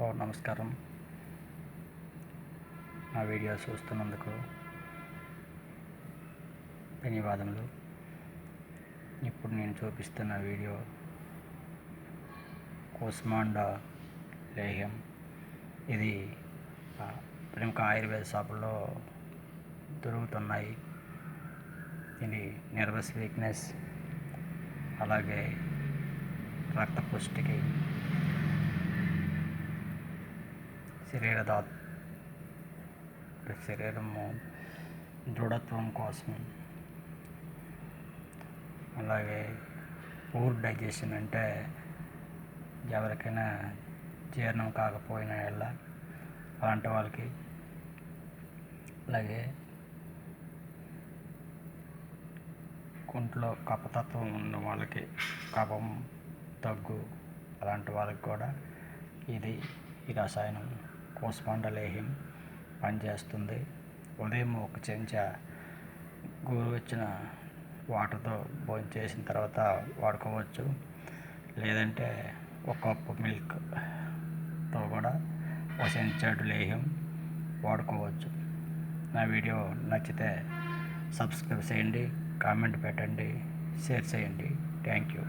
Hello నమస్కారం. నా video చూస్తున్నందుకు ధన్యవాదములు. ఇప్పుడు నేను చూపిస్తున్న వీడియో కూస్మాండా లేహ్యం. ఇది ప్రముఖ ఆయుర్వేద షాపుల్లో దొరుకుతున్నాయి. ఇది నర్వస్ వీక్నెస్, అలాగే రక్త పుష్టికి, శరీరము దృఢత్వం కోసం, అలాగే పూర్ డైజెషన్ అంటే ఎవరికైనా జీర్ణం కాకపోయినా అలాంటి వాళ్ళకి, అలాగే కుంట్లో కఫతత్వం ఉన్న వాళ్ళకి, కఫం దగ్గు అలాంటి వాళ్ళకి కూడా ఈ రసాయనం కూస్మాండా లేహ్యం పనిచేస్తుంది. ఉదయం ఒక చెంచా గోరువెచ్చని వాటర్తో భోజనం చేసిన తర్వాత వాడుకోవచ్చు. లేదంటే ఒక కప్పు మిల్క్తో కూడా ఒక చెంచాడు లేహ్యం వాడుకోవచ్చు. నా వీడియో నచ్చితే సబ్స్క్రైబ్ చేయండి, కామెంట్ పెట్టండి, షేర్ చేయండి. Thank you.